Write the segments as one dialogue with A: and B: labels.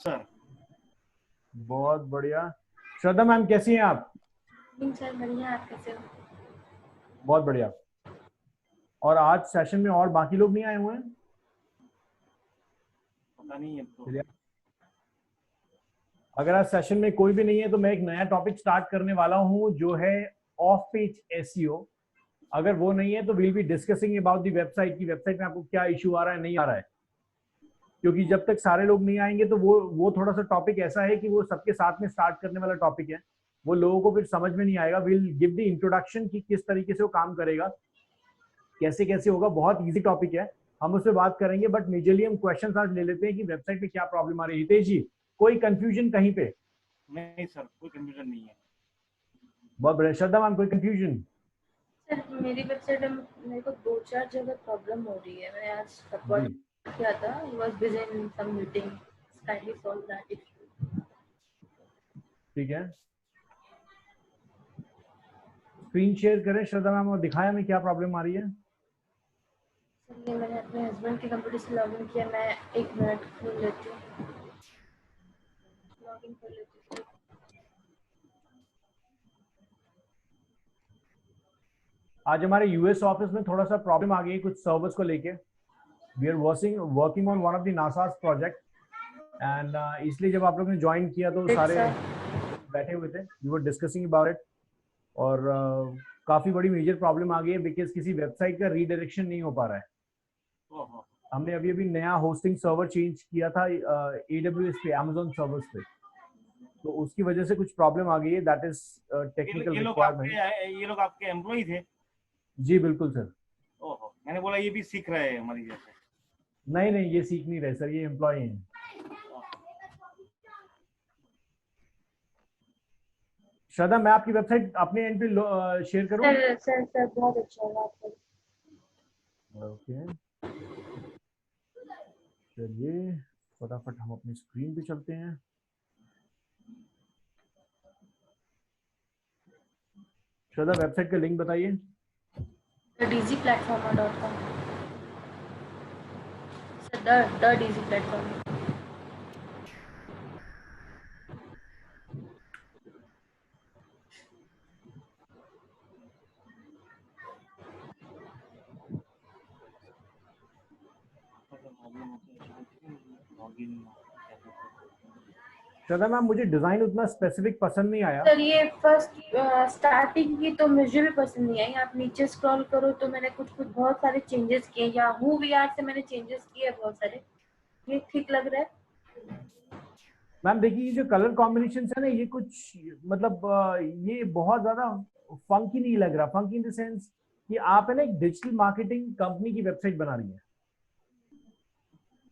A: Sir.
B: बहुत बढ़िया। श्रद्धा ma'am कैसी हैं आप?
C: सर बढ़िया, आप कैसे हो?
B: बहुत बढ़िया। और आज सेशन में और बाकी लोग नहीं आए हुए हैं?
A: पता नहीं है तो।
B: चलिए, अगर आज सेशन में कोई भी नहीं है तो मैं एक नया टॉपिक स्टार्ट करने वाला हूं जो है ऑफ पेज एसईओ। अगर वो नहीं है तो will be discussing about the website की वेबसाइट में आपको क्या इशू आ रहा है, नहीं आ रहा है। क्योंकि जब तक सारे लोग नहीं आएंगे तो वो थोड़ा सा टॉपिक ऐसा है कि वो सबके साथ में स्टार्ट करने वाला टॉपिक है, वो लोगों को फिर समझ में नहीं आएगा। विल गिव द इंट्रोडक्शन कि किस तरीके से वो काम करेगा, कैसे कैसे होगा। बहुत इजी टॉपिक है, हम उस पर बात करेंगे। बट मेजरली हम क्वेश्चन आज ले लेते हैं कि वेबसाइट में क्या प्रॉब्लम आ रही है। हितेश जी, कोई कंफ्यूजन कहीं पे?
A: नहीं सर, कोई कंफ्यूजन नहीं है।
B: बहुत बढ़िया। श्रद्धा मैम, कोई कंफ्यूजन?
C: सर मेरी वेबसाइट में मेरे को 2-4 जगह प्रॉब्लम हो रही है। मैंने आज सपोर्ट किया था, I was busy in some meeting, kindly solve that issue.
B: ठीक है, स्क्रीन शेयर करें श्रद्धा मैम और दिखाया हमें क्या प्रॉब्लम आ रही है।
C: सर ये मैंने अपने हस्बैंड के कंप्यूटर से लॉगिन किया, मैं 1 मिनट खोल लेती हूँ, लॉगिन कर लेती हूँ।
B: आज हमारे यूएस ऑफिस में थोड़ा सा प्रॉब्लम आ गई है कुछ सर्वर्स को लेके। We are working on one of the NASA's project and इसलिए जब आप लोगों ने ज्वाइन किया तो सारे बैठे हुए थे, we were discussing about it. और काफी बड़ी मेजर प्रॉब्लम आ गई है बिकॉज किसी वेबसाइट का रीडायरेक्शन नहीं हो पा रहा है। हमने अभी अभी नया होस्टिंग सर्वर चेंज किया था AWS पे, Amazon सर्वर्स पे, तो उसकी वजह से कुछ प्रॉब्लम आ गई है। That is technical requirement.
A: ये लोग आपके एम्प्लॉय थे?
B: जी बिल्कुल सर।
A: ओहो, मैंने बोला ये भी सीख रहे हैं हमारी जैसे।
B: नहीं नहीं, ये सीख नहीं रहे सर, ये एम्प्लॉय हैं। श्रद्धा, मैं आपकी वेबसाइट अपने एंड पे शेयर करूं?
C: सर बहुत अच्छा हुआ आपका।
B: ओके, चलिए फटाफट हम अपनी स्क्रीन पे चलते हैं। श्रद्धा, वेबसाइट का लिंक बताइए।
C: dgplatformer.com। Sir the dg platform.
B: Shraddha ma'am, मुझे डिजाइन उतना स्पेसिफिक पसंद नहीं आया।
C: सर ये फर्स्ट स्टार्टिंग की तो मुझे भी पसंद नहीं आई। आप नीचे स्क्रॉल करो तो मैंने कुछ बहुत सारे चेंजेस किए, या हूँ वीआर से मैंने चेंजेस किए बहुत सारे। ये ठीक लग रहा है?
B: मैम देखिए, ये जो कलर कॉम्बिनेशन है ना, ये कुछ मतलब ये बहुत ज्यादा फंकी नहीं लग रहा। फंकी इन द सेंस कि आप है ना एक डिजिटल मार्केटिंग कंपनी की वेबसाइट बना रही है।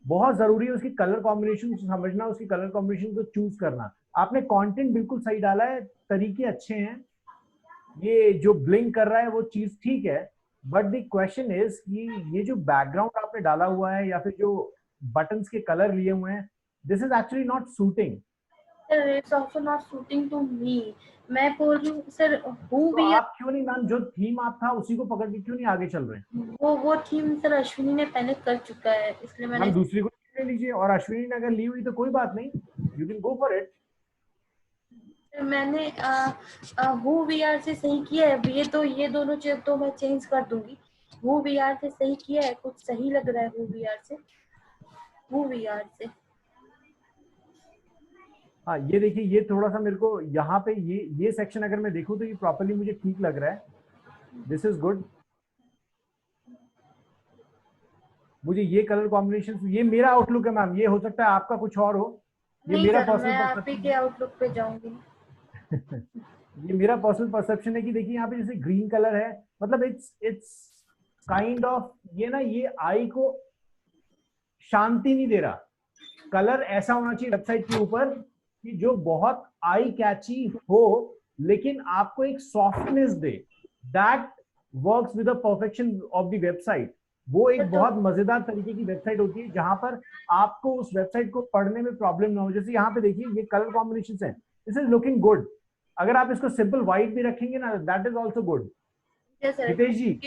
B: बहुत जरूरी है उसकी कलर कॉम्बिनेशन समझना, उसकी कलर कॉम्बिनेशन को चूज करना। आपने कंटेंट बिल्कुल सही डाला है, तरीके अच्छे हैं, ये जो ब्लिंक कर रहा है वो चीज ठीक है। बट द क्वेश्चन इज कि ये जो बैकग्राउंड आपने डाला हुआ है या फिर जो बटन्स के कलर लिए हुए हैं, this is actually not suiting.
C: Sir it's also not suiting to me. मैं बोल रही हूँ सर, हूँ
B: तो
C: भी
B: आप क्यों नहीं मैम, जो थीम आप था उसी को पकड़ के क्यों नहीं आगे चल रहे हैं?
C: वो थीम सर अश्विनी ने पहले कर चुका है, इसलिए मैंने
B: मैम दूसरी को ले लीजिए, और अश्विनी ने अगर ली हुई तो कोई बात नहीं, you can go for it.
C: मैंने हूँ वीआर से सही किया है। ये दोनों चीज तो मैं चेंज कर दूंगी। हूँ वीआर से सही किया है, कुछ सही लग रहा है हूँ वीआर से।
B: हाँ ये देखिए, ये थोड़ा सा मेरे को यहाँ पे ये सेक्शन अगर मैं देखूँ तो ये प्रॉपर्ली मुझे ठीक लग रहा है। This is good. मुझे ये कलर कॉम्बिनेशन, ये मेरा आउटलुक है मैम, ये हो सकता है आपका कुछ और हो। ये
C: नहीं
B: मेरा
C: सर, मैं
B: पर्सनल
C: आप ही के आउटलुक पे जाऊंगी।
B: ये मेरा पर्सनल परसेप्शन है कि देखिए यहाँ पे जैसे ग्रीन कलर है, मतलब इट्स काइंड ऑफ, ये ना ये आई को शांति नहीं दे रहा। कलर ऐसा होना चाहिए वेबसाइट के ऊपर कि जो बहुत आई कैची हो लेकिन आपको एक softness they. That works with the perfection of the website. वो एक बहुत मजेदार तरीके की वेबसाइट होती है जहां पर आपको उस वेबसाइट को पढ़ने में प्रॉब्लम ना हो। जैसे यहाँ पे देखिए ये कलर कॉम्बिनेशन है, दिस इज लुकिंग गुड। अगर आप इसको सिंपल व्हाइट भी रखेंगे ना, that is also good. Hitesh ji,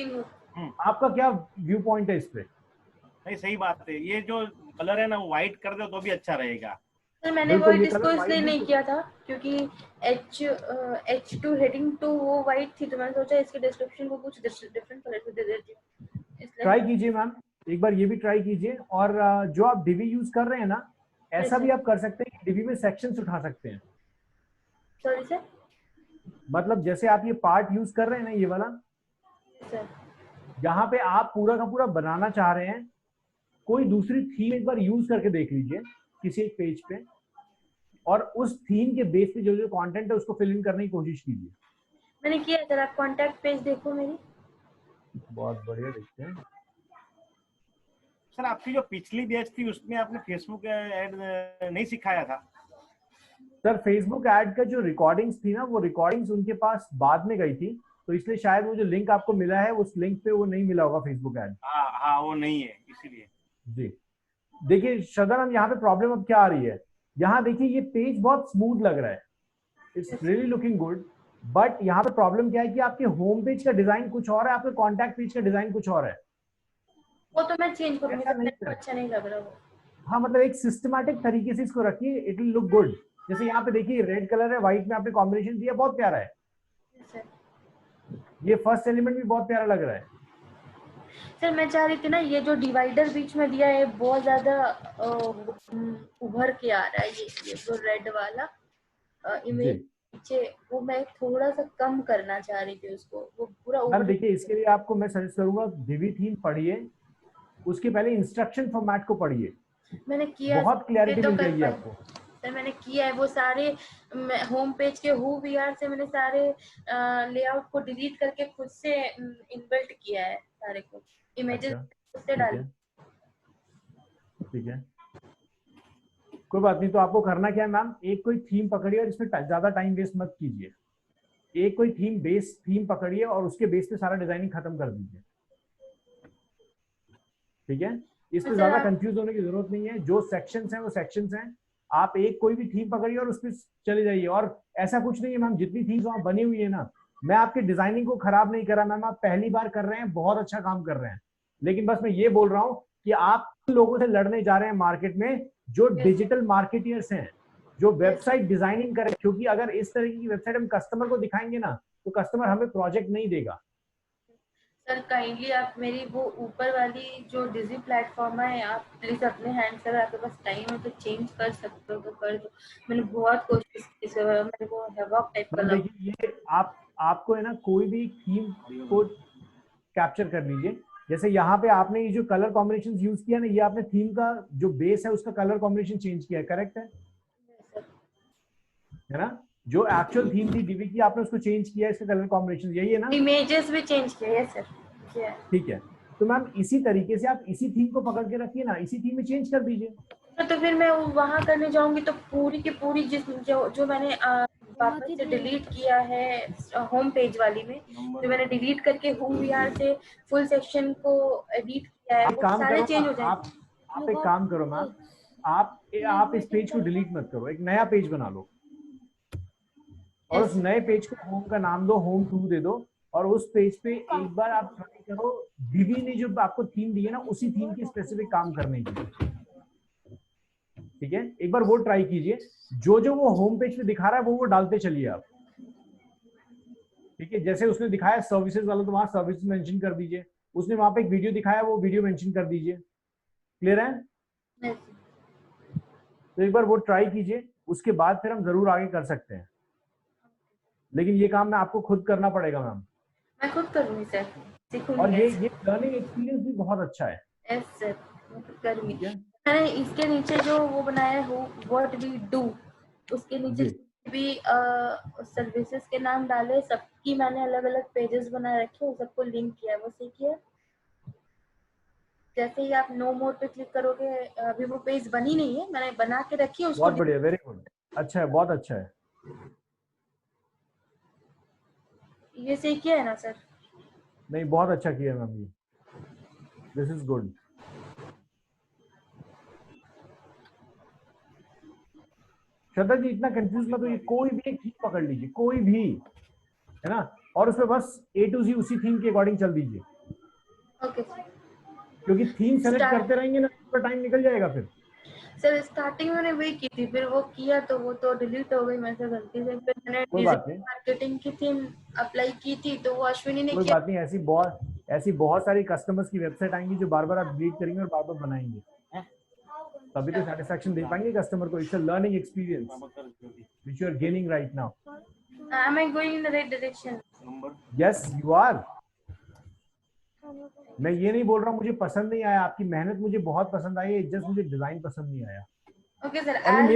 B: आपका क्या व्यू पॉइंट है इस पे?
A: नहीं, सही बात है। ये जो कलर है ना वो व्हाइट कर दो तो भी अच्छा रहेगा।
C: सर मैंने वो
B: बिल्कुल ये
C: इसको
B: कलर
C: इसलिए
B: वाइट
C: नहीं किया था क्योंकि H2 हेडिंग 2 वो वाइट थी, तो मैंने सोचा इसके डिस्क्रिप्शन को कुछ डिफरेंट कलर से दे देती हूँ, इसलिए।
B: ट्राई कीजिए मैम, एक बार ये भी ट्राई कीजिए। और जो आप डिवी यूज कर रहे हैं ना, ऐसा भी आप कर सकते हैं कि डिवी में सेक्शंस उठा सकते हैं।
C: Sorry sir.
B: मतलब जैसे आप ये पार्ट यूज कर रहे हैं ना, ये वाला,
C: सर
B: यहाँ पे आप पूरा का पूरा बनाना चाह रहे हैं, कोई दूसरी थीम एक बार यूज करके देख लीजिए किसी एक पेज पे, और उस थीम के बेस पे जो जो कंटेंट है उसको फिल इन करने की कोशिश कीजिए।
C: मैंने किया सर, आप कांटेक्ट पेज देखो मेरी।
B: बहुत बढ़िया, देखते हैं।
A: सर आपकी जो पिछली बैच थी उसमें आपने फेसबुक ऐड नहीं सिखाया था।
B: सर फेसबुक ऐड का जो रिकॉर्डिंग्स थी ना, वो रिकॉर्डिंग्स उनके पास बाद में गई थी, तो इसलिए शायद वो जो लिंक आपको मिला है उस लिंक पे वो नहीं मिला होगा फेसबुक ऐड।
A: हाँ हाँ वो नहीं है इसीलिए।
B: जी देखिए श्रद्धा मैम, यहाँ पे प्रॉब्लम अब क्या आ रही है, यहाँ देखिए ये पेज बहुत स्मूथ लग रहा है, it's really looking good, but यहाँ पे प्रॉब्लम क्या है कि आपके होम पेज का डिजाइन कुछ और है, आपके कॉन्टैक्ट पेज का डिजाइन कुछ और है।
C: वो तो मैं चेंज करूंगी
B: ऐसा
C: सर,
B: नहीं
C: मेरे को
B: है।
C: अच्छा नहीं लग रहा वो।
B: हाँ मतलब एक सिस्टमैटिक तरीके से इसको रखिए, इट विल लुक गुड। जैसे यहाँ पे देखिए रेड कलर है, व्हाइट में आपने कॉम्बिनेशन दिया, बहुत प्यारा है।
C: सर
B: ये फर्स्ट एलिमेंट भी बहुत प्यारा लग रहा है।
C: सर मैं चाह रही थी ना, ये जो डिवाइडर बीच में दिया है बहुत ज्यादा उभर के आ रहा है, ये जो रेड वाला
B: जी
C: इमेज पीछे, वो मैं थोड़ा सा कम करना चाह रही थी उसको, वो पूरा
B: मैम
C: उभर।
B: देखिए, इसके लिए आपको मैं सजेस्ट करूंगा दिवी थीम पढ़िए, उसके पहले इंस्ट्रक्शन फॉर्मेट को पढ़िए,
C: मैंने किया
B: बहुत
C: सर, ये
B: क्लैरिटी
C: तो
B: मिल
C: कर
B: जाएगी
C: पाई
B: आपको।
C: सर, मैंने किया है वो सारे होम पेज के हु वीआर से मैंने सारे लेआउट को डिलीट करके खुद से इनबिल्ट किया है सारे को, इमेजेस
B: अच्छा
C: खुद से
B: ठीक
C: डाली।
B: है, ठीक है, कोई बात नहीं। तो आपको करना क्या है मैम, एक कोई थीम पकड़िए और इसमें ज्यादा टाइम वेस्ट मत कीजिए। एक कोई थीम बेस थीम पकड़िए और उसके बेस पे सारा डिजाइनिंग खत्म कर दीजिए, ठीक है। इसमें
C: सर
B: ज्यादा
C: आप
B: कंफ्यूज होने की जरूरत नहीं है, जो सेक्शंस हैं वो सेक्शंस हैं। आप एक कोई भी थीम पकड़िए और उस पर चले जाइए। और ऐसा कुछ नहीं है मैम, जितनी थीम्स वहां बनी हुई है ना, मैं आपकी डिजाइनिंग को खराब नहीं कर रहा मैम, आप पहली बार कर रहे हैं, बहुत अच्छा काम कर रहे हैं, लेकिन बस मैं ये बोल रहा हूँ कि आप लोगों से लड़ने जा रहे हैं मार्केट में, जो डिजिटल मार्केटियर्स हैं, जो वेबसाइट डिजाइनिंग करें, क्योंकि अगर इस तरीके की वेबसाइट हम कस्टमर को दिखाएंगे ना, तो कस्टमर हमें प्रोजेक्ट नहीं देगा।
C: सर काइंडली आप मेरी वो ऊपर वाली जो डिजी प्लेटफॉर्म है, आप प्लीज अपने हैंड से, अगर आपके पास टाइम है तो चेंज कर सकते हो तो कर दो। मैंने बहुत कोशिश की सर, मेरे को हैवॉक टाइप का
B: मैम
C: लगा।
B: देखिए, ये आपको है ना, कोई भी थीम को कैप्चर कर लीजिए। जैसे यहाँ पे आपने ये जो कलर कॉम्बिनेशन यूज किया ना, ये आपने थीम का जो बेस है उसका कलर कॉम्बिनेशन चेंज किया है, करेक्ट है ना? जो एक्चुअल थीम थी डीबी की, आपने उसको चेंज किया है, इसका कलर कॉम्बिनेशन यही है ना?
C: इमेजेस भी चेंज किए हैं सर, क्या है।
B: ठीक है, तो मैम इसी तरीके से आप इसी थीम को पकड़ के रखिए ना, इसी थीम में चेंज कर दीजिए।
C: तो फिर मैं वहां करने जाऊंगी तो पूरी की पूरी जो मैंने वापस से डिलीट किया है होम पेज वाली में, जो मैंने डिलीट करके होम वीआर से फुल सेक्शन को एडिट किया है,
B: आप
C: वो
B: काम
C: सारे
B: करो,
C: चेंज हो
B: आप एक
C: जाएंगे।
B: काम करो मैम, आप इस पेज को डिलीट मत करो, एक नया पेज बना लो और उस नए पेज को होम का नाम दो, होम 2 दे दो, और उस पेज पे एक बार आप ट्राई करो दीदी ने जो आपको थीम दी है ना, उसी थीम की स्पेसिफिक काम करने की, ठीक है। एक बार वो ट्राई कीजिए, जो जो वो होम पेज पे दिखा रहा है वो डालते चलिए आप, ठीक है। जैसे उसने दिखाया सर्विसेज वाला, तो वहां सर्विस मेंशन कर दीजिए, उसने वहां पे एक वीडियो दिखाया, वो वीडियो मेंशन कर दीजिए। क्लियर है? तो एक बार वो ट्राई कीजिए, उसके बाद फिर हम जरूर आगे कर सकते हैं, लेकिन ये काम मैं आपको खुद करना पड़ेगा मैम।
C: मैं खुद करूंगी सर,
B: और
C: सीखूंगी।
B: ये लर्निंग एक्सपीरियंस भी बहुत अच्छा है,
C: यस सर, मैं खुद करूंगी।
B: ठीक है
C: मैंने इसके नीचे जो वो बनाया है व्हाट वी डू, उसके नीचे
B: जी।
C: भी सर्विसेज के नाम डाले, सबकी मैंने अलग अलग पेजेस बना रखे, वो सबको लिंक किया है, वो सीखिए। जैसे ही आप नो मोर पे क्लिक करोगे, अभी वो पेज बनी नहीं है, मैंने बना के रखी है उसको।
B: बहुत बढ़िया, वेरी गुड, अच्छा है, बहुत अच्छा है।
C: ये सीखिए है ना सर?
B: नहीं, बहुत अच्छा किया मैम, ये this is good. Shraddha ji इतना कंफ्यूज मत होइए, कोई भी एक थीम पकड़ लीजिए, कोई भी, है ना, और उसमें बस A to Z उसी थीम के अकॉर्डिंग चल दीजिए,
C: ओके सर।
B: क्योंकि थीम सेलेक्ट करते रहेंगे ना, तो टाइम निकल जाएगा फिर।
C: सर स्टार्टिंग में मैंने वही की थी, फिर वो किया तो वो तो डिलीट हो गई मेरे से गलती से। फिर मैंने
B: कोई बात नहीं,
C: मार्केटिंग की थी, अप्लाई की थी, तो वो अश्विनी ने
B: कोई
C: किया।
B: बात नहीं, ऐसी बहुत सारी कस्टमर्स की वेबसाइट आएंगी जो बार बार आप डिलीट करेंगे और बार बार बनाएंगे, तभी तो सेटिस्फेक्शन दे पाएंगे कस्टमर को। It's a learning experience which you are gaining right now.
C: Am I going in the right direction?
B: Yes you are. मैं ये नहीं बोल रहा हूँ मुझे पसंद नहीं आया, आपकी मेहनत मुझे बहुत पसंद आई है, जस्ट मुझे डिजाइन पसंद नहीं आया।
C: Okay sir,
B: और
C: I'll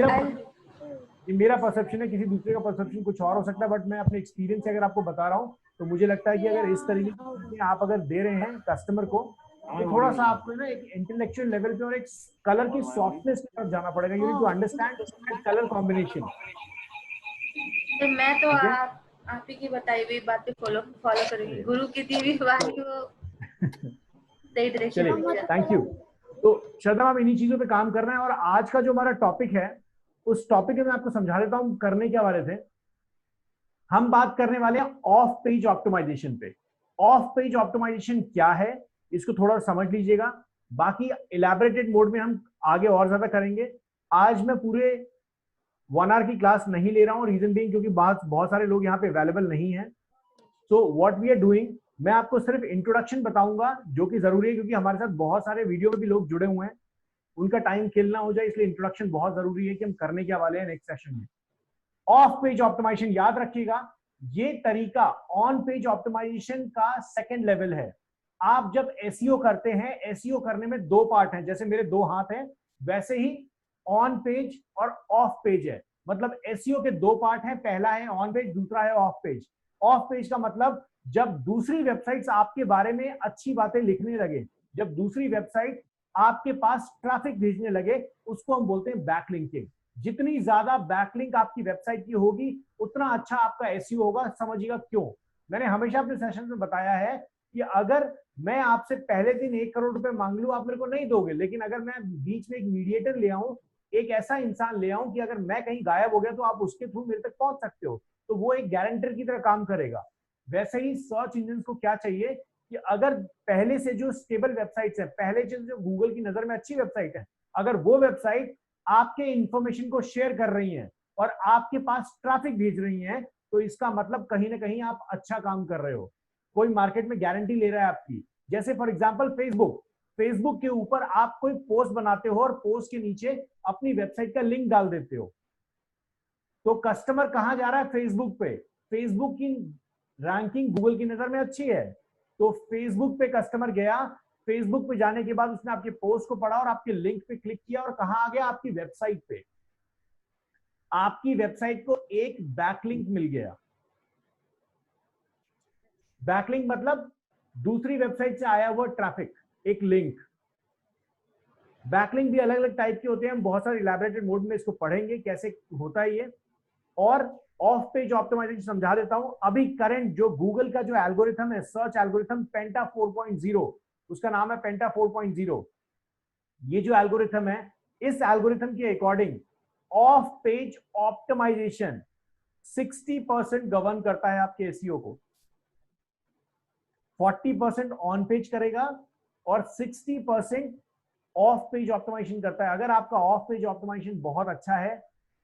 B: ये मेरा परसेप्शन है, किसी दूसरे का परसेप्शन कुछ और हो सकता है, बट मैं अपने एक्सपीरियंस से अगर आपको बता रहा हूँ तो मुझे लगता है कि अगर इस तरीके की चीजें आप अगर दे रहे हैं कस्टमर को, तो थोड़ा सा आपको ना एक इंटेलेक्चुअल लेवल पे और एक कलर की सॉफ्टनेस की तरफ जाना पड़ेगा। You need to understand colour combination.
C: Sir मैं तो
B: ठीक है,
C: आप ही की बताई हुई बात पे फॉलो करूंगी, गुरु की दी हुई वाणी वो सही डायरेक्शन
B: चलिए
C: में।
B: Thank you. तो श्रद्धा मैम इन्हीं चीजों पे काम करना है, और आज का जो हमारा टॉपिक है उस टॉपिक में मैं आपको समझा देता हूँ करने क्या वाले थे। हम बात करने वाले हैं ऑफ पेज ऑप्टिमाइजेशन पे। ऑफ पेज ऑप्टिमाइजेशन क्या है इसको थोड़ा समझ लीजिएगा, बाकी इलैबोरेटेड मोड में हम आगे और ज्यादा करेंगे। आज मैं पूरे 1 आवर की क्लास नहीं ले रहा हूं, रीजन बीइंग क्योंकि बहुत सारे लोग यहाँ पे अवेलेबल नहीं है। So what we are doing, मैं आपको सिर्फ इंट्रोडक्शन बताऊंगा जो कि जरूरी है, क्योंकि हमारे साथ बहुत सारे वीडियो में भी लोग जुड़े हुए हैं, उनका टाइम किल ना हो जाए, इसलिए इंट्रोडक्शन बहुत जरूरी है कि हम करने क्या वाले हैं नेक्स्ट सेशन में। ऑफ पेज ऑप्टिमाइजेशन याद रखिएगा, ये तरीका ऑन पेज ऑप्टिमाइजेशन का सेकंड लेवल है। आप जब एसईओ करते हैं, एसईओ करने में 2 पार्ट हैं, जैसे मेरे 2 हाथ हैं वैसे ही ऑन पेज और ऑफ पेज है। मतलब एसईओ के 2 पार्ट हैं, पहला है ऑन पेज, दूसरा है ऑफ पेज। ऑफ पेज का मतलब जब दूसरी वेबसाइट्स आपके बारे में अच्छी बातें लिखने लगे, जब दूसरी वेबसाइट आपके पास ट्रैफिक भेजने लगे, उसको हम बोलते हैं बैकलिंकिंग। जितनी ज्यादा बैकलिंक आपकी वेबसाइट की होगी उतना अच्छा आपका एसईओ होगा। समझिएगा क्यों। मैंने हमेशा अपने सेशन में बताया है कि अगर मैं आपसे पहले दिन 1 करोड़ रुपए मांग लूं, आप मेरे को नहीं दोगे, लेकिन अगर मैं बीच में एक मीडिएटर ले आऊं, एक ऐसा इंसान ले आऊं कि अगर मैं कहीं गायब हो गया तो आप उसके थ्रू मेरे तक पहुंच सकते हो, तो वो एक गारंटर की तरह काम करेगा। वैसे ही सर्च इंजन को क्या चाहिए कि अगर पहले से जो स्टेबल वेबसाइट्स है, पहले से जो गूगल की नजर में अच्छी वेबसाइट है, अगर वो वेबसाइट आपके इंफॉर्मेशन को शेयर कर रही हैं और आपके पास ट्रैफिक भेज रही हैं, तो इसका मतलब कहीं ना कहीं आप अच्छा काम कर रहे हो। कोई मार्केट में गारंटी ले रहा है आपकी। जैसे फॉर एग्जांपल फेसबुक के ऊपर आप कोई पोस्ट बनाते हो और पोस्ट के नीचे अपनी वेबसाइट का लिंक डाल देते हो, तो कस्टमर कहां जा रहा है? फेसबुक पे। फेसबुक की रैंकिंग गूगल की नजर में अच्छी है, तो फेसबुक पे कस्टमर गया, फेसबुक पे जाने के बाद उसने आपके पोस्ट को पढ़ा और आपके लिंक पे क्लिक किया और कहां आ गया? आपकी वेबसाइट पे। आपकी वेबसाइट को एक बैकलिंक मिल गया। बैकलिंक मतलब दूसरी वेबसाइट से आया हुआ ट्रैफिक, एक लिंक। बैकलिंक भी अलग अलग टाइप के होते हैं, हम बहुत सारे इलैबोरेटेड मोड में इसको पढ़ेंगे कैसे होता है ये। और ऑफ पेज ऑप्टिमाइजेशन समझा देता हूं। अभी करंट जो गूगल का जो एल्गोरिथम है, सर्च एल्गोरिथम पेंटा 4.0, उसका नाम है पेंटा 4.0। ये जो एल्गोरिथम है, इस एल्गोरिथम के according of page optimization 60% govern करता है आपके एसईओ को, 40% ऑन पेज करेगा और 60% ऑफ पेज ऑप्टिमाइजेशन करता है। अगर आपका ऑफ पेज ऑप्टिमाइजेशन बहुत अच्छा है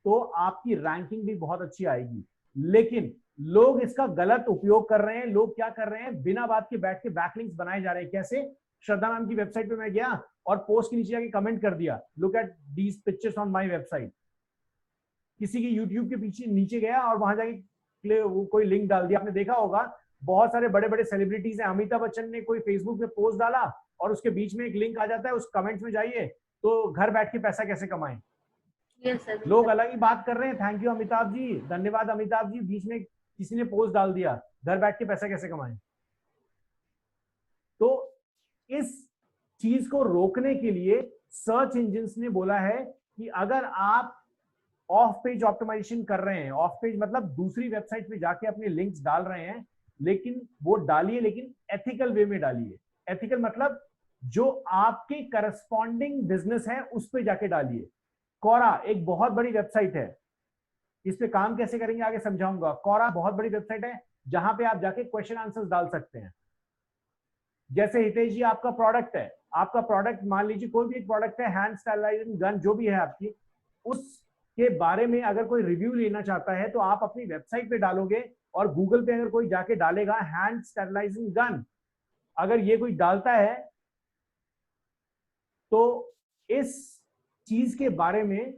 B: तो आपकी रैंकिंग भी बहुत अच्छी आएगी। लेकिन लोग इसका गलत उपयोग कर रहे हैं। लोग क्या कर रहे हैं? बिना बात के बैठ के बैकलिंक्स बनाए जा रहे हैं। कैसे? श्रद्धा मैम की वेबसाइट पे मैं गया और पोस्ट के नीचे जाके कमेंट कर दिया, look at these pictures on my website. किसी के यूट्यूब के पीछे नीचे गया और वहां जाके कोई लिंक डाल दिया। आपने देखा होगा बहुत सारे बड़े बड़े सेलिब्रिटीज हैं, अमिताभ बच्चन ने कोई फेसबुक पे पोस्ट डाला और उसके बीच में एक लिंक आ जाता है, उस कमेंट्स में जाइए तो घर बैठ के पैसा कैसे कमाएं। लोग अलग ही बात कर रहे हैं, थैंक यू अमिताभ जी, धन्यवाद अमिताभ जी, बीच में किसी ने पोस्ट डाल दिया, घर बैठ के पैसा कैसे कमाएं। तो इस चीज को रोकने के लिए सर्च इंजिन्स ने बोला है कि अगर आप ऑफ पेज ऑप्टिमाइजेशन कर रहे हैं, ऑफ पेज मतलब दूसरी वेबसाइट पे जाके अपने लिंक्स डाल रहे हैं, लेकिन वो डालिए, लेकिन एथिकल वे में डालिए। एथिकल मतलब जो आपके करस्पॉन्डिंग बिजनेस है उस पे जाके डालिए। कोरा एक बहुत बड़ी वेबसाइट है, इस पे काम कैसे करेंगे आगे समझाऊंगा। कोरा बहुत बड़ी वेबसाइट है जहां पे आप जाके क्वेश्चन आंसर्स डाल सकते हैं। जैसे हितेश जी आपका प्रोडक्ट है, आपका प्रोडक्ट, मान लीजिए कोई भी एक प्रोडक्ट है, हैंड स्टरलाइजिंग गन जो भी है आपकी, उसके बारे में अगर कोई रिव्यू लेना चाहता है तो आप अपनी वेबसाइट पे डालोगे, और गूगल पे अगर कोई जाके डालेगा हैंड स्टरलाइजिंग गन, अगर ये कोई डालता है तो इस चीज के बारे में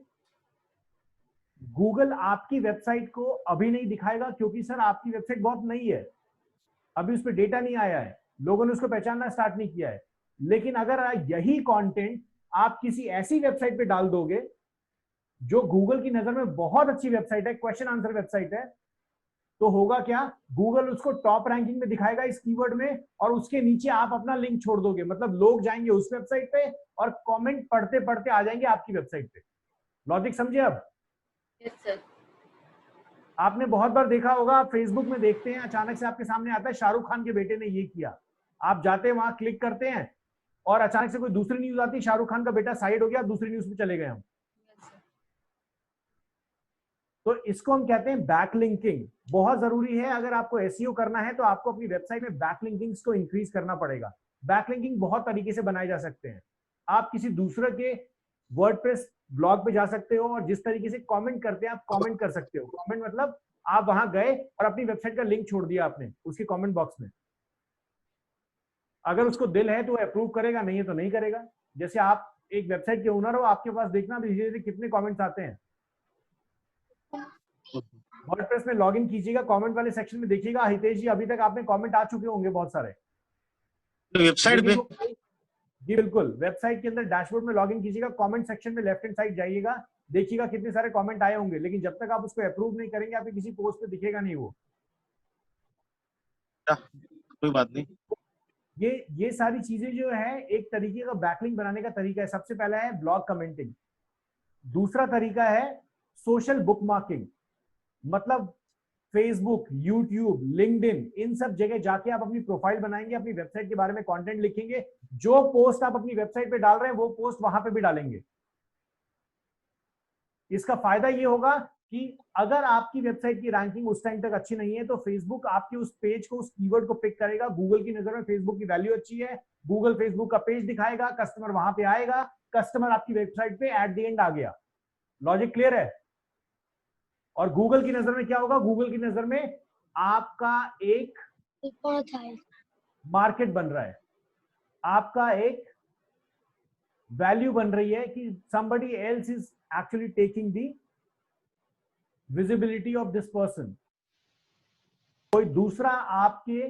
B: गूगल आपकी वेबसाइट को अभी नहीं दिखाएगा, क्योंकि सर आपकी वेबसाइट बहुत नई है, अभी उस पर डेटा नहीं आया है, लोगों ने उसको पहचानना स्टार्ट नहीं किया है। लेकिन अगर यही कंटेंट आप किसी ऐसी वेबसाइट पे डाल दोगे जो गूगल की नजर में बहुत अच्छी वेबसाइट है, क्वेश्चन आंसर वेबसाइट है, तो होगा क्या, गूगल उसको टॉप रैंकिंग में दिखाएगा इस कीवर्ड में, और उसके नीचे आप अपना लिंक छोड़ दोगे, मतलब लोग जाएंगे उस वेबसाइट पे और कमेंट पढ़ते पढ़ते आ जाएंगे आपकी वेबसाइट पे। लॉजिक समझे अब?
C: Yes sir.
B: आपने बहुत बार देखा होगा, फेसबुक में देखते हैं, अचानक से आपके सामने आता है शाहरुख खान के बेटे ने ये किया, आप जाते हैं वहां क्लिक करते हैं और अचानक से कोई दूसरी न्यूज आती है, शाहरुख खान का बेटा साइड हो गया, दूसरी न्यूज पे चले गए हम। तो इसको हम कहते हैं बैकलिंकिंग। बहुत जरूरी है, अगर आपको एसईओ करना है तो आपको अपनी वेबसाइट में बैकलिंकिंग्स को इंक्रीज करना पड़ेगा। बैकलिंकिंग बहुत तरीके से बनाए जा सकते हैं। आप किसी दूसरे के वर्डप्रेस ब्लॉग पे जा सकते हो और जिस तरीके से कमेंट करते हैं आप कमेंट कर सकते हो। कमेंट मतलब आप वहां गए और अपनी वेबसाइट का लिंक छोड़ दिया आपने उसके कमेंट बॉक्स में। अगर उसको दिल है तो वो अप्रूव करेगा, नहीं है तो नहीं करेगा। जैसे आप एक वेबसाइट के ओनर हो, आपके पास देखना धीरे धीरे कितने कमेंट्स आते हैं। वर्डप्रेस में लॉगिन कीजिएगा, कमेंट वाले सेक्शन में देखिएगा, हितेश जी अभी तक आपने कमेंट आ चुके होंगे बहुत सारे
D: वेबसाइट पे।
B: जी बिल्कुल, वेबसाइट के अंदर डैशबोर्ड में लॉगिन कीजिएगा, कमेंट सेक्शन में लेफ्ट हैंड साइड जाइएगा, देखिएगा कितने सारे कमेंट आए होंगे। लेकिन जब तक आप उसको अप्रूव नहीं करेंगे आपके किसी पोस्ट पे दिखेगा नहीं वो।
D: कोई बात नहीं।
B: ये सारी चीजें जो है एक तरीके का बैकलिंक बनाने का तरीका है। सबसे पहला है ब्लॉग कमेंटिंग, दूसरा तरीका है सोशल बुकमार्किंग, मतलब फेसबुक, यूट्यूब, लिंक्डइन, इन सब जगह जाके आप अपनी प्रोफाइल बनाएंगे, अपनी वेबसाइट के बारे में कंटेंट लिखेंगे, जो पोस्ट आप अपनी वेबसाइट पे डाल रहे हैं वो पोस्ट वहां पे भी डालेंगे। इसका फायदा ये होगा कि अगर आपकी वेबसाइट की रैंकिंग उस टाइम तक अच्छी नहीं है तो फेसबुक आपके उस पेज को, उस कीवर्ड को पिक करेगा। गूगल की नजर में फेसबुक की वैल्यू अच्छी है, गूगल फेसबुक का पेज दिखाएगा, कस्टमर वहां पे आएगा, कस्टमर आपकी वेबसाइट पे एट द एंड आ गया। लॉजिक क्लियर है? और गूगल की नजर में क्या होगा, गूगल की नजर में आपका एक मार्केट बन रहा है, आपका एक वैल्यू बन रही है कि somebody else is actually taking the visibility of this person। कोई दूसरा आपके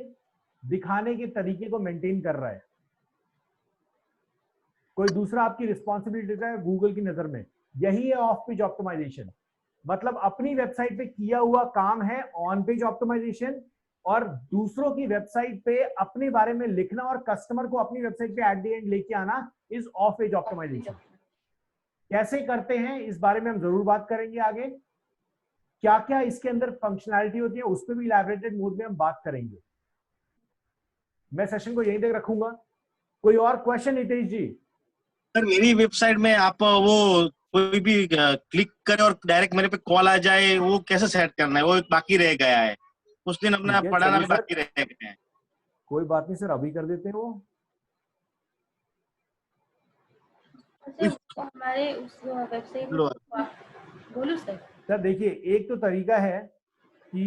B: दिखाने के तरीके को मेंटेन कर रहा है, कोई दूसरा आपकी रिस्पॉन्सिबिलिटी का है गूगल की नजर में। यही है ऑफ पेज ऑप्टिमाइजेशन, मतलब अपनी वेबसाइट पे किया हुआ काम है ऑन पेज ऑप्टिमाइजेशन, और दूसरों की वेबसाइट पे अपने बारे में लिखना और कस्टमर को अपनी वेबसाइट पे एट द एंड लेके आना इज ऑफ पेज ऑप्टिमाइजेशन। कैसे करते हैं इस बारे में हम जरूर बात करेंगे आगे, क्या क्या इसके अंदर फंक्शनैलिटी होती है उस पर भी इलैबोरेटेड मोड में हम बात करेंगे। मैं सेशन को यहीं तक रखूंगा। कोई और क्वेश्चन हितेश जी?
D: सर मेरी वेबसाइट में आप वो कोई भी क्लिक करे और डायरेक्ट मेरे पे कॉल आ जाए, वो कैसे सेट करना है? वो बाकी रह गया है, उस दिन अपना पढ़ाना भी बाकी रह गए हैं।
B: कोई बात नहीं सर, अभी कर देते हैं वो।
C: हमारे उस वेबसाइट बोलो सर।
B: सर देखिए, एक तो तरीका है कि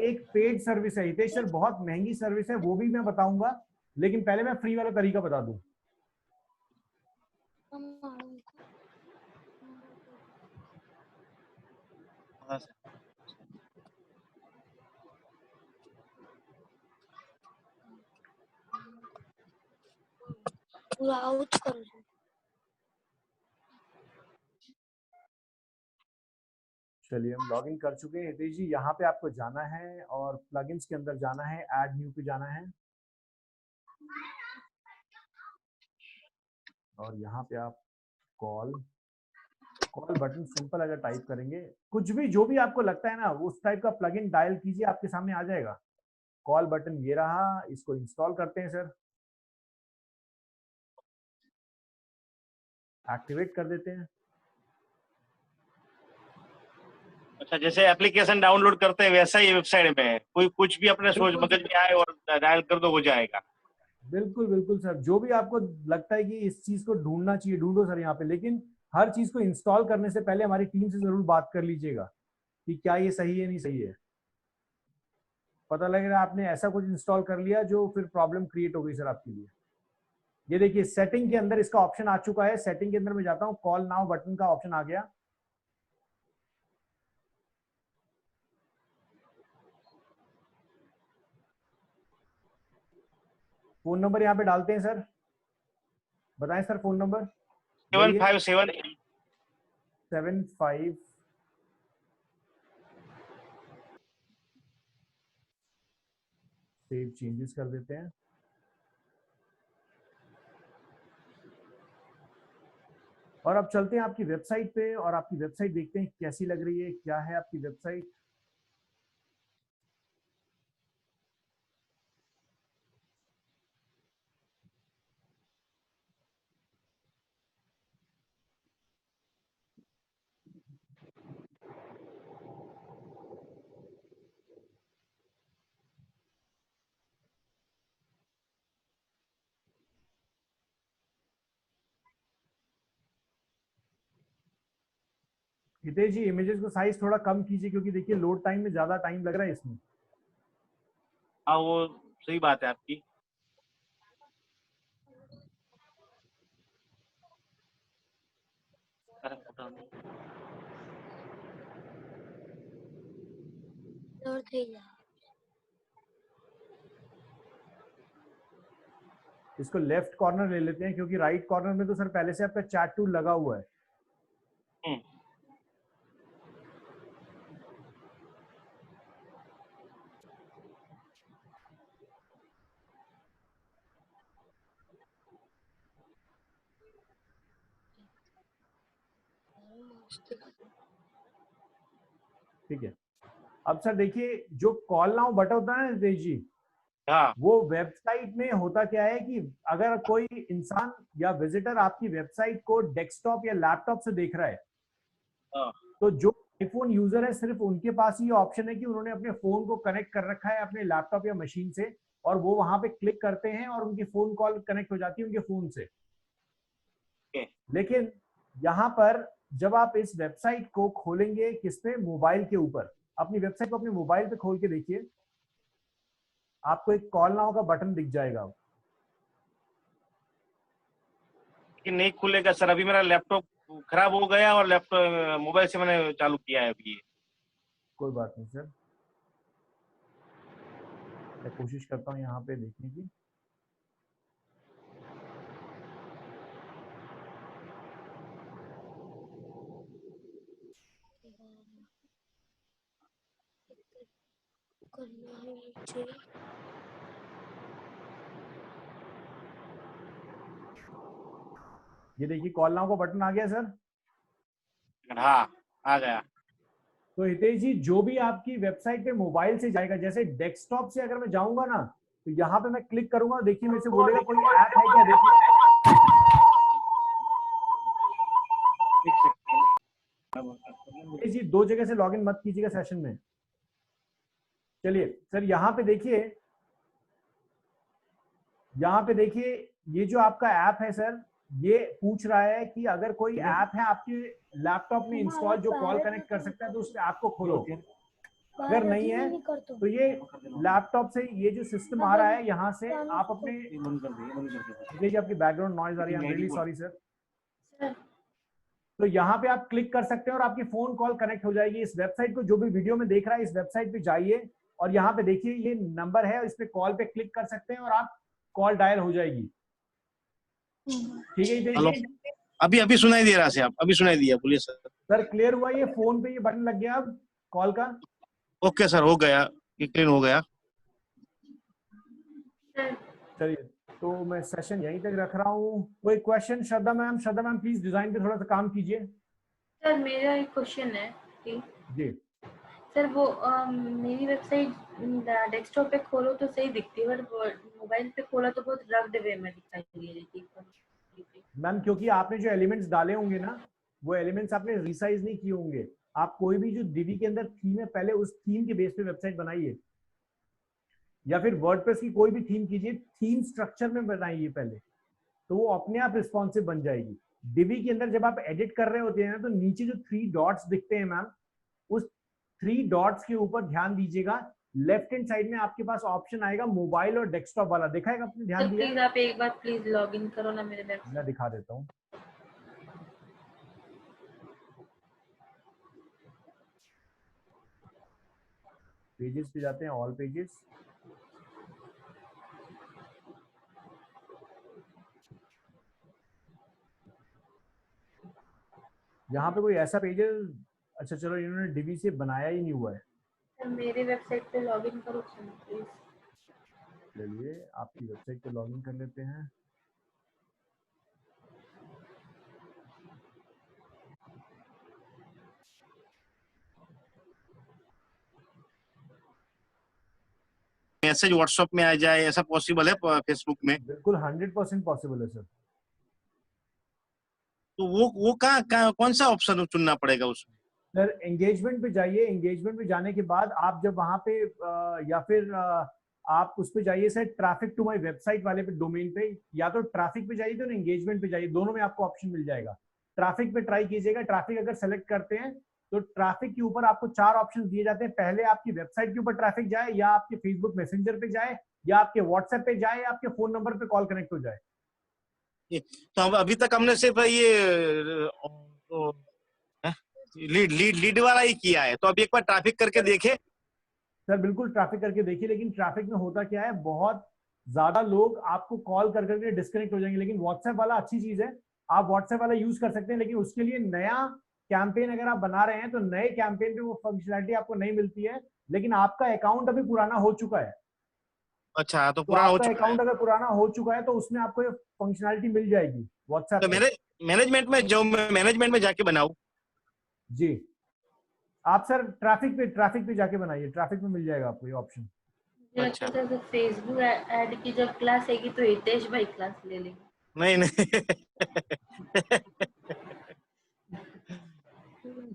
B: एक पेड सर्विस है हितेश सर, बहुत महंगी सर्विस है, वो भी मैं बताऊंगा, लेकिन पहले मैं फ्री वाला तरीका बता दूं। चलिए हम लॉगिन कर चुके हैं हितेश जी। यहाँ पे आपको जाना है और प्लगइन्स के अंदर जाना है, ऐड न्यू पे जाना है, और यहाँ पे आप कॉल बटन सिंपल अगर टाइप करेंगे, कुछ भी जो भी आपको लगता है ना उस टाइप का प्लगइन डायल कीजिए, आपके सामने आ जाएगा। कॉल बटन ये रहा, इसको इंस्टॉल करते हैं सर, एक्टिवेट कर देते हैं।
D: अच्छा, जैसे एप्लीकेशन डाउनलोड करते हैं वैसा ही वेबसाइट में कोई कुछ भी अपने सोच मगज में आए और डायल कर दो, हो जाएगा।
B: बिल्कुल बिल्कुल सर, जो भी आपको लगता है कि इस चीज को ढूंढना चाहिए ढूंढो सर यहाँ पे, लेकिन हर चीज को इंस्टॉल करने से पहले हमारी टीम से जरूर बात कर लीजिएगा कि क्या ये सही है नहीं सही है। पता लगेगा आपने ऐसा कुछ इंस्टॉल कर लिया जो फिर प्रॉब्लम क्रिएट हो गई सर आपके लिए। ये देखिए सेटिंग के अंदर इसका ऑप्शन आ चुका है, सेटिंग के अंदर मैं जाता हूँ, कॉल नाउ बटन का ऑप्शन आ गया। फोन नंबर यहाँ पे डालते हैं सर, बताएं sir phone number.
D: 757
B: 75 save changes कर देते हैं। और अब चलते हैं आपकी वेबसाइट पे और आपकी वेबसाइट देखते हैं कैसी लग रही है, क्या है आपकी वेबसाइट। हितेश जी इमेजेस को साइज थोड़ा कम कीजिए क्योंकि देखिए लोड टाइम में ज्यादा टाइम लग रहा है इसमें।
D: हाँ वो सही बात है आपकी।
B: इसको लेफ्ट कॉर्नर ले लेते हैं क्योंकि राइट कॉर्नर में तो सर पहले से आपका चैट टूल लगा हुआ है। ठीक है, अब सर देखिए जो कॉल नाउ बटन होता है ना हितेश जी,
D: हाँ
B: वो वेबसाइट में होता क्या है कि अगर कोई इंसान या विजिटर आपकी वेबसाइट को डेस्कटॉप या लैपटॉप से देख रहा है,
D: हाँ।
B: तो जो आईफोन यूजर है सिर्फ उनके पास ही ऑप्शन है कि उन्होंने अपने फोन को कनेक्ट कर रखा है अपने लैपटॉप या मशीन से, और वो वहां पे क्लिक करते हैं और उनकी फोन कॉल कनेक्ट हो जाती है उनके फोन से। लेकिन यहाँ पर जब आप इस वेबसाइट को खोलेंगे किस पे, मोबाइल के ऊपर, अपनी वेबसाइट को अपने मोबाइल पे खोल के देखिए, आपको एक कॉल नाउ का बटन दिख जाएगा।
D: कि नहीं खुलेगा सर, अभी मेरा लैपटॉप खराब हो गया और लैपटॉप मोबाइल से मैंने चालू किया है अभी।
B: कोई बात नहीं सर, मैं कोशिश करता हूँ यहाँ पे देखने की। ये देखिए कॉल नाउ का बटन आ गया सर।
D: हाँ आ गया।
B: तो हितेश जी जो भी आपकी वेबसाइट पे मोबाइल से जाएगा, जैसे डेस्कटॉप से अगर मैं जाऊंगा ना, तो यहाँ पे मैं क्लिक करूंगा, देखिए मेरे से बोलेगा कोई ऐप है क्या, देखिए हितेश जी 2 जगह से लॉगिन मत कीजिएगा सेशन में। चलिए सर यहाँ पे देखिए, यहाँ पे देखिए ये जो आपका ऐप है सर, ये पूछ रहा है कि अगर कोई ऐप है आपके लैपटॉप में इंस्टॉल जो कॉल कनेक्ट कर सकता है तो उस ऐप को खोलो। अगर नहीं है तो ये लैपटॉप से ये जो सिस्टम आ रहा है यहाँ से आप अपने, देखिए आपकी बैकग्राउंड नॉइज आ रही है, I am really sorry sir. तो यहाँ पे आप क्लिक कर सकते हैं और आपकी फोन कॉल कनेक्ट हो जाएगी। इस वेबसाइट को जो भी वीडियो में देख रहा है इस वेबसाइट पे जाइए और यहाँ पे देखिए ये नंबर है, इस पे कॉल पे क्लिक कर सकते हैं और आप कॉल डायल हो जाएगी। ठीक है
D: हेलो, अभी अभी सुनाई दे रहा है आप, अभी सुनाई दिया, बोलिए सर।
B: सर क्लियर हुआ, ये फोन पे ये बटन लग गया अब कॉल का।
D: ओके सर, हो गया, ये क्लीन हो गया।
B: चलिए तो मैं सेशन यहीं तक रख रहा हूँ। कोई question? Shraddha ma'am, Shraddha ma'am please design पे थोड़ा सा काम कीजिए।
C: सर मेरा एक क्वेश्चन है कि
B: जी
C: सर वो मेरी वेबसाइट डेस्कटॉप पे खोलो तो सही दिखती है, बट मोबाइल पे खोला तो बहुत रफ्ड वे में दिखाई दे रही थी
B: मैम, क्योंकि आपने जो एलिमेंट्स डाले होंगे ना, वो एलिमेंट्स आपने रिसाइज नहीं किए होंगे। आप कोई भी जो दिवी के अंदर थीम है, पहले उस थीम के बेस पे वेबसाइट बनाइए। या फिर वर्डप्रेस की कोई भी थीम कीजिए, थीम स्ट्रक्चर में बनाइए पहले, तो वो अपने आप रिस्पॉन्सिव बन जाएगी। डिवी के अंदर जब आप एडिट कर रहे होते हैं ना, तो नीचे जो 3 डॉट्स दिखते हैं मैम, उस 3 डॉट्स के ऊपर ध्यान दीजिएगा। लेफ्ट हैंड साइड में आपके पास ऑप्शन आएगा मोबाइल और डेस्कटॉप वाला, देखा है आपने, ध्यान
C: सर
B: दिया?
C: प्लीज आप एक बार प्लीज लॉग इन करो ना मेरे वेबसाइट।
B: मैं दिखा देता हूँ। पेजेस पे जाते हैं, ऑल पेजेस, यहाँ पे कोई ऐसा पेज है, अच्छा चलो इन्होंने डिवी से बनाया ही नहीं हुआ है।
C: सर मेरे वेबसाइट पे लॉग इन करो प्लीज।
B: चलिए आपकी वेबसाइट पे लॉगिन कर लेते हैं।
D: मैसेज व्हाट्सएप में आ जाए, ऐसा पॉसिबल है फेसबुक में?
B: बिल्कुल 100% पॉसिबल है सर।
D: तो वो कहाँ कौन सा ऑप्शन चुनना पड़ेगा उसमें?
B: सर एंगेजमेंट पे जाइए, एंगेजमेंट पे जाने के बाद आप जब वहां पे या फिर आप उस पे जाइए sir, traffic to my website वाले पे, डोमेन पे, या तो ट्रैफिक पे जाइए तो एंगेजमेंट पे जाइए, दोनों में आपको ऑप्शन मिल जाएगा। ट्रैफिक पे ट्राई कीजिएगा। ट्रैफिक अगर सेलेक्ट करते हैं तो ट्रैफिक के ऊपर आपको 4 ऑप्शन दिए जाते हैं। पहले आपकी वेबसाइट के ऊपर ट्रैफिक जाए, या आपके फेसबुक मैसेंजर पे जाए, या आपके व्हाट्सएप पे जाए, या आपके फोन नंबर पे कॉल कनेक्ट हो जाए।
D: तो हम अभी तक हमने सिर्फ ये लीड लीड लीड वाला ही किया है, तो अब एक बार ट्रैफिक करके देखे।
B: सर बिल्कुल ट्रैफिक करके देखिए, लेकिन ट्रैफिक में होता क्या है, बहुत ज्यादा लोग आपको कॉल कर करके डिस्कनेक्ट हो जाएंगे। लेकिन व्हाट्सएप वाला अच्छी चीज है, आप व्हाट्सएप वाला यूज कर सकते हैं, लेकिन उसके लिए नया कैंपेन अगर आप बना रहे हैं तो नए कैंपेन पे वो फंक्शनैलिटी आपको नहीं मिलती है। लेकिन आपका अकाउंट अभी पुराना हो चुका है,
D: अच्छा, तो
B: तो
D: पुराना हो
B: आपका
D: चुका है।
B: अकाउंट अगर पुराना हो चुका है तो उसमें आपको ये फंक्शनैलिटी मिल जाएगी व्हाट्सएप
D: तो
B: पे।
D: मेरे मैनेजमेंट में जाके बनाऊं?
B: जी, आप सर ट्रैफिक पे जाके बनाइए, ट्रैफिक में मिल जाएगा आपको ये ऑप्शन।
C: मुझे लगता है जब फेसबुक ऐड की जब क्लास आएगी तो हितेश भाई क्लास ले लेंगे।
D: नहीं नहीं।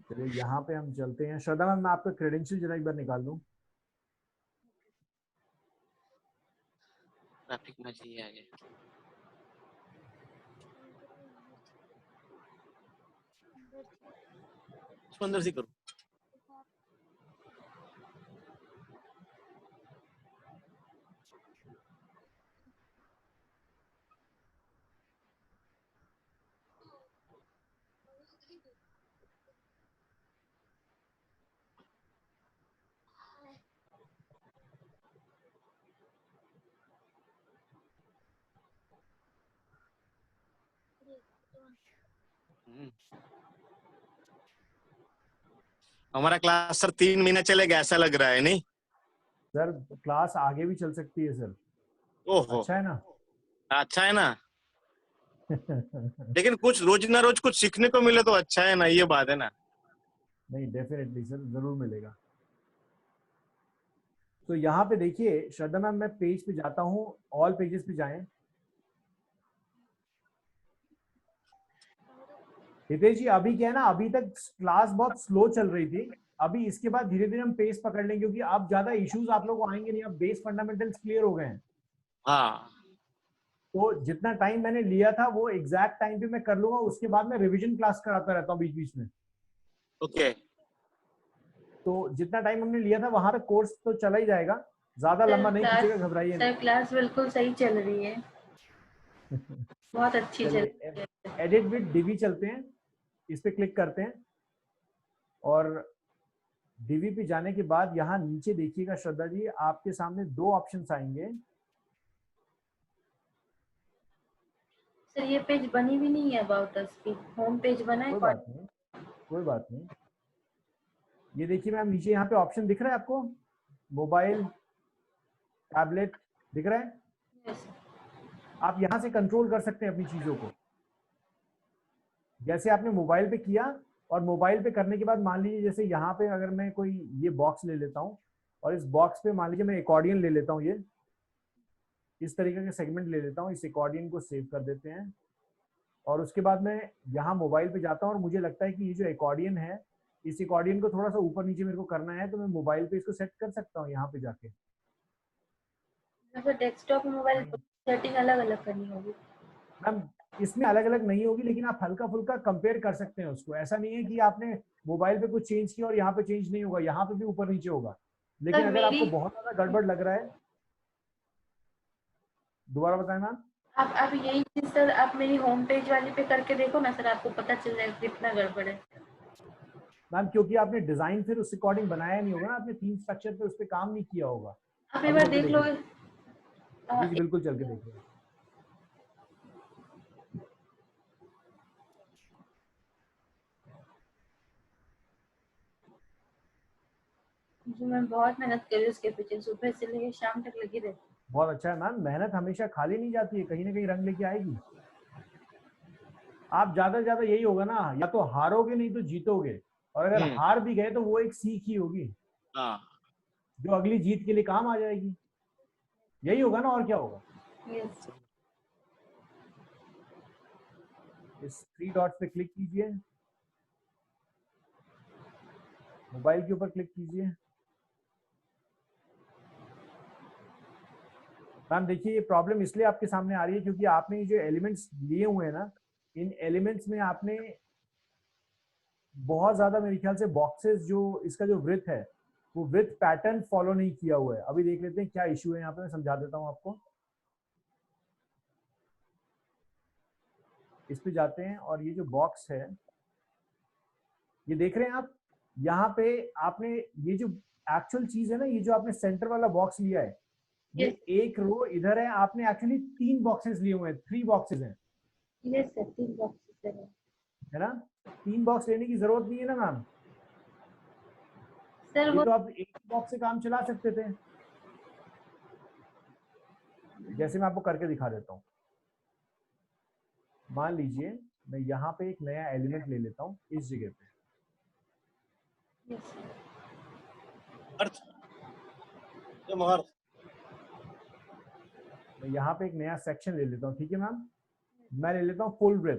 B: चलिए यहाँ पे हम चलते हैं। श्रद्धा मैम, मैं आपका क्रेडेंशियल जरा एक बार निकाल लूं।
D: ट्रैफिक में चाहिए आगे। इसको अंदर से करो। हमारा क्लास सर 3 महीना चलेगा ऐसा लग रहा है, नहीं?
B: सर क्लास आगे भी चल सकती है सर।
D: ओहो,
B: अच्छा है ना?
D: अच्छा है ना। लेकिन कुछ रोज ना रोज कुछ सीखने को मिले तो अच्छा है ना, ये बात है ना।
B: नहीं डेफिनेटली सर, जरूर मिलेगा। तो यहाँ पे देखिए श्रद्धा मैम, मैं पेज पे जाता हूँ, ऑल पेजेस पे जाएं। हितेश जी, अभी क्या है ना, अभी तक क्लास बहुत स्लो चल रही थी, अभी इसके बाद धीरे धीरे हम पेस पकड़ लेंगे, क्योंकि अब ज्यादा इश्यूज आप लोग को आएंगे नहीं, अब बेस फंडामेंटल्स क्लियर हो गए हैं।
D: हाँ,
B: तो जितना टाइम मैंने लिया था वो एग्जैक्ट टाइम पे मैं कर लूंगा, उसके बाद मैं रिवीजन क्लास कराता रहता हूँ बीच बीच में।
D: ओके।
B: तो जितना टाइम हमने लिया था वहां तक कोर्स तो चला ही जाएगा, ज्यादा लंबा नहीं खींचेगा, घबराइए
C: सर क्लास बिल्कुल सही चल रही है,
B: नहीं।
C: बहुत अच्छी चल रही
B: चलिए
C: है।
B: एडिट विद डिवी चलते हैं, इस पे क्लिक करते हैं, और डिवी पे जाने के बाद यहाँ नीचे देखिएगा श्रद्धा जी, आपके सामने 2 ऑप्शंस आएंगे।
C: सर ये पेज बनी भी नहीं है अबाउट अस की, होम पेज बना है।
B: कोई बात नहीं, कोई बात नहीं। ये देखिए मैम, नीचे यहाँ पे ऑप्शन दिख रहा है आपको, मोबाइल, टैबलेट, दिख रहा है?
C: Yes,
B: आप यहाँ से कंट्रोल कर सकते हैं अपनी चीजों को। जैसे आपने मोबाइल पे किया, और मोबाइल पे करने के बाद मान लीजिए जैसे यहाँ पे अगर मैं कोई ये बॉक्स ले लेता हूँ, और इस बॉक्स पे मान लीजिए मैं एकॉर्डियन ले लेता हूँ, ये इस तरीके के सेगमेंट ले लेता हूँ, इस एकॉर्डियन को सेव कर देते हैं, और उसके बाद मैं यहाँ मोबाइल पे जाता हूँ, और मुझे लगता है कि ये जो एकॉर्डियन है, इस एकॉर्डियन को थोड़ा सा ऊपर नीचे मेरे को करना है, तो मैं मोबाइल पे इसको सेट कर सकता हूँ यहाँ पे जाके।
C: तो डेस्कटॉप और मोबाइल सेटिंग अलग अलग करनी होगी।
B: मैम इसमें अलग अलग नहीं होगी, लेकिन आप हल्का फुल्का कंपेयर कर सकते हैं उसको। ऐसा नहीं है कि आपने मोबाइल पे कुछ चेंज किया और यहाँ पे चेंज नहीं होगा, यहाँ पे भी ऊपर नीचे होगा। लेकिन
C: सर
B: अगर आपको
C: मेरी
B: बहुत ज्यादा गड़बड़ लग रहा है, दोबारा बताएं मैम।
C: आप यही चीज सर आप मेरी होम पेज वाली पे करके देखो ना सर, आपको पता चल जाएगा कितना गड़बड़ है।
B: मैम क्योंकि आपने डिजाइन फिर उस अकॉर्डिंग बनाया नहीं होगा ना, आपने थीम स्ट्रक्चर पे उस पर काम नहीं किया होगा।
C: आप एक
B: अभी
C: बार
B: चल के
C: देख
B: देख
C: लोगे।
B: लो। जी जी बिल्कुल चल के देख लो।
C: जी मैं बहुत मेहनत करी उसके पीछे, सुबह से लेकर शाम तक लगी रहती।
B: बहुत अच्छा है मैम, मेहनत हमेशा खाली नहीं जाती है, कहीं ना कहीं रंग लेके आएगी। आप ज्यादा से ज्यादा यही होगा ना, या तो हारोगे नहीं तो जीतोगे, और अगर हार भी गए तो वो एक सीख ही होगी जो अगली जीत के लिए काम आ जाएगी। यही होगा ना, और क्या होगा।
C: यस
B: इस 3 डॉट्स पे क्लिक कीजिए, मोबाइल के ऊपर क्लिक कीजिए। मैम देखिए ये प्रॉब्लम इसलिए आपके सामने आ रही है क्योंकि आपने ये जो एलिमेंट्स लिए हुए हैं ना, इन एलिमेंट्स में आपने बहुत ज्यादा मेरे ख्याल से बॉक्सेस, जो इसका जो वृत्त है वो वृत्त पैटर्न फॉलो नहीं किया हुआ है। अभी देख लेते हैं क्या इश्यू है यहाँ पे, मैं समझा देता हूँ आपको। इस पे जाते हैं और ये जो बॉक्स है ये देख रहे हैं आप, यहाँ पे आपने ये जो एक्चुअल चीज है ना, ये जो आपने सेंटर वाला बॉक्स लिया है, ये एक रो इधर है, आपने एक्चुअली 3 बॉक्सेस लिए हुए हैं, 3 बॉक्सेस हैं।
C: यस सर 3 बॉक्सेस
B: है ना, 3 बॉक्स लेने की जरूरत नहीं है ना मैम,
C: सर।
B: ये
C: वो
B: तो आप एक बॉक्स से काम चला सकते थे। जैसे मैं आपको करके दिखा देता हूँ। मान लीजिए मैं यहाँ पे एक नया एलिमेंट ले लेता हूँ इस जगह पे।
C: यस
B: मैं यहाँ पे एक नया सेक्शन ले लेता हूँ, ठीक है मैम। मैं ले लेता हूँ फुल ब्रेथ,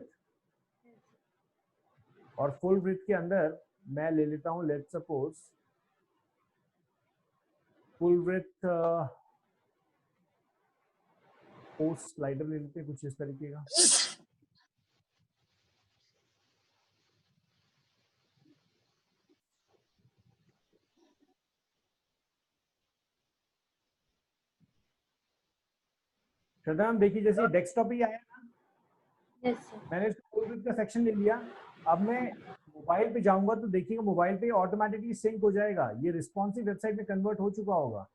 B: और फुल ब्रेथ के अंदर मैं ले लेता हूँ, let's suppose full breath post slider ले लेते हैं कुछ इस तरीके का। श्रद्धा मैम देखिए जैसे डेस्कटॉप ही आया ना,
C: यस सर।
B: मैंने इसको फुल ब्रेथ का सेक्शन ले लिया। अब मैं मोबाइल पे जाऊंगा तो देखिएगा मोबाइल पे ऑटोमेटिकली सिंक हो जाएगा, ये रिस्पॉन्सिव वेबसाइट में कन्वर्ट हो चुका होगा।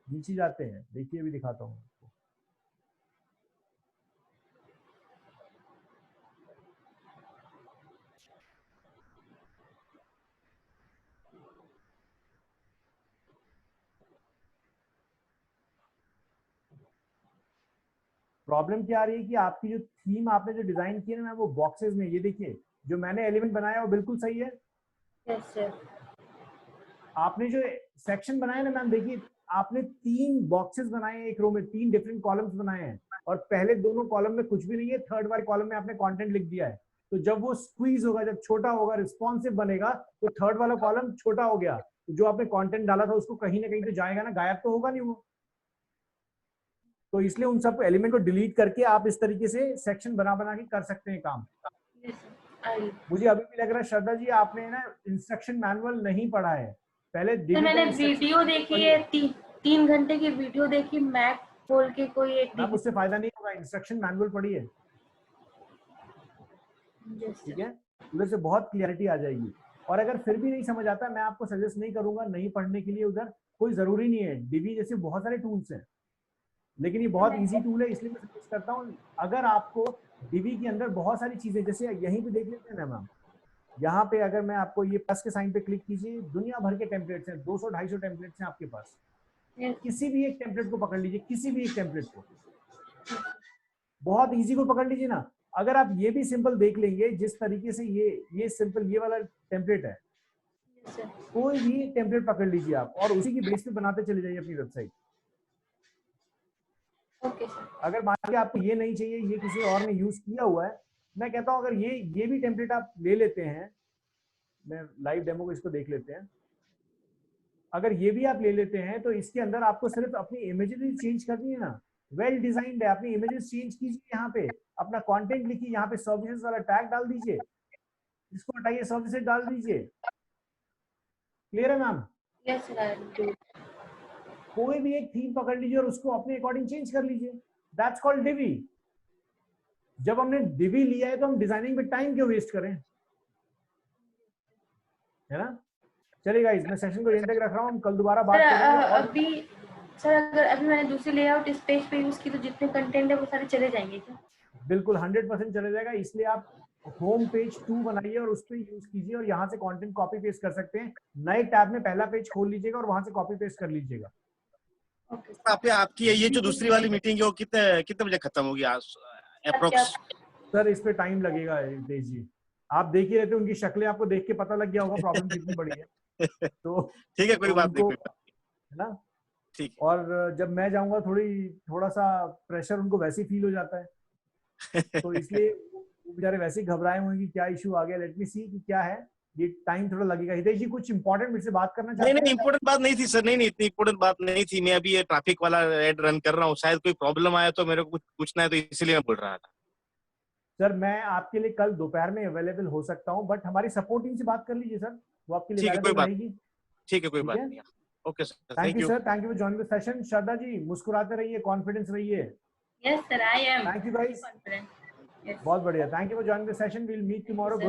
B: नीचे जाते हैं, देखिए अभी दिखाता हूँ। प्रॉब्लम क्या आ रही है कि आपकी जो थीम आपने जो डिजाइन की है ना वो बॉक्सेस में, ये देखिए जो मैंने एलिमेंट बनाया वो बिल्कुल सही है।
C: Yes sir.
B: आपने जो सेक्शन बनाया ना मैम, देखिए आपने 3 बॉक्सेस बनाए हैं एक रो में, 3 डिफरेंट कॉलम्स बनाए हैं, और पहले दोनों कॉलम में कुछ भी नहीं है, थर्ड वाले कॉलम में आपने कंटेंट लिख दिया है। तो जब वो स्क्वीज होगा, जब छोटा होगा, रिस्पॉन्सिव बनेगा, तो थर्ड वाला कॉलम छोटा हो गया, तो जो आपने कंटेंट डाला था उसको कहीं ना कहीं तो जाएगा ना, गायब तो होगा नहीं वो। तो इसलिए उन सब एलिमेंट को डिलीट करके आप इस तरीके से सेक्शन बना बना के कर सकते हैं काम।
C: Yes sir.
B: मुझे अभी भी लग रहा है श्रद्धा जी आपने ना इंस्ट्रक्शन मैनुअल नहीं पढ़ा है, पहले
C: सर मैंने वीडियो देखी है, 3 घंटे की वीडियो देखी, मैक खोल के कोई एक
B: मैम उससे फायदा नहीं होगा, इंस्ट्रक्शन मैनुअल पढ़िए, ठीक है, उधर से बहुत क्लियरिटी आ जाएगी। और अगर फिर भी नहीं समझ आता, मैं आपको सजेस्ट नहीं करूंगा नहीं पढ़ने के लिए, उधर कोई जरूरी नहीं है, डिवी जैसे बहुत सारे टूल्स हैं, लेकिन ये बहुत इजी टूल है, इसलिए मैं सजेस्ट करता हूँ। अगर आपको डिवी के अंदर बहुत सारी चीजें, जैसे यहीं पे देख लेते हैं ना मैम, यहाँ पे अगर मैं आपको ये प्लस के साइन पे क्लिक कीजिए, दुनिया भर के टेम्पलेट्स हैं, 200-250 टेम्पलेट्स हैं आपके पास। किसी भी एक टेम्पलेट को पकड़ लीजिए, किसी भी एक टेम्पलेट को, बहुत इजी को पकड़ लीजिए ना। अगर आप ये भी सिंपल देख लेंगे, जिस तरीके से ये सिंपल ये वाला टेम्पलेट है, कोई भी टेम्पलेट पकड़ लीजिए आप, और उसी की बेस पे बनाते चले जाइए अपनी वेबसाइट। अगर मान लीजिए आपको ये नहीं चाहिए, ये किसी और ने यूज किया हुआ है, मैं कहता हूं अगर ये भी टेम्पलेट आप ले लेते हैं, मैं लाइव डेमो को इसको देख लेते हैं। अगर ये भी आप ले लेते हैं तो इसके अंदर आपको सिर्फ अपनी इमेजेस चेंज करनी है ना, वेल डिजाइंड है, अपनी इमेजेस चेंज कीजिए, यहाँ पे अपना कंटेंट लिखिए, यहाँ पे सर्विसेज वाला टैग डाल दीजिए, इसको हटाइए, सर्विसेज डाल दीजिए। क्लियर है मैम?
C: Yes sir.
B: कोई भी एक थीम पकड़ लीजिए और उसको अपने अकॉर्डिंग चेंज कर लीजिए, दैट्स कॉल्ड डिवी। जब हमने डिवी लिया है तो हम डिजाइनिंग में टाइम क्यों वेस्ट करें, है ना? चलिए गाइस, मैं सेशन को यहीं तक रख रहा हूँ, हम कल दोबारा बात करेंगे। और
C: अभी सर अगर अभी मैंने दूसरी लेआउट इस पेज पे यूज की तो जितने कंटेंट है वो सारे चले जाएंगे क्या?
B: बिल्कुल 100% चले जाएगा, इसलिए आप होम पेज 2 बनाइए और उस पर यूज कीजिए और यहाँ से कंटेंट कॉपी पेस्ट कर सकते हैं। नए टैब में पहला पेज खोल लीजिएगा और वहां से कॉपी पेस्ट कर लीजिएगा।
D: आपकी ये जो दूसरी वाली मीटिंग है वो कितने बजे खत्म होगी अप्रोक्स?
B: सर इस पे टाइम लगेगा तेज जी, आप देख ही रहते, उनकी शक्लें आपको देख के पता लग गया होगा प्रॉब्लम कितनी बड़ी है। तो
D: ठीक है, कोई बात नहीं,
B: है ना?
D: ठीक।
B: और जब मैं जाऊंगा थोड़ा सा प्रेशर उनको वैसे ही फील हो जाता है, तो इसलिए वो बेचारे वैसे ही घबराए हुए हैं कि क्या इशू आ गया, लेट मी सी कि क्या है, ये टाइम थोड़ा लगेगा। हितेश जी कुछ इंपॉर्टेंट मेरे से बात करना चाहते हैं?
D: नहीं, इंपॉर्टेंट बात नहीं थी सर, नहीं इतनी इंपॉर्टेंट बात नहीं थी। मैं अभी ये ट्रैफिक वाला एड रन कर रहा हूँ, शायद कोई प्रॉब्लम आया तो मेरे को कुछ पूछना है, तो इसलिए मैं बोल रहा था।
B: सर मैं आपके लिए कल दोपहर में अवेलेबल हो सकता हूँ, बट हमारी सपोर्ट टीम से बात कर लीजिए सर, वो आपके लिए अवेलेबल रहेगी।
D: ठीक है, कोई बात नहीं। Okay sir,
B: thank you sir, thank you for joining the session. Shraddha ji मुस्कुराते रहिए, कॉन्फिडेंस रहिए।
C: Yes sir, I am
B: thank you guys,
C: confident.
B: बहुत बढ़िया, thank you for joining the session, we will meet tomorrow.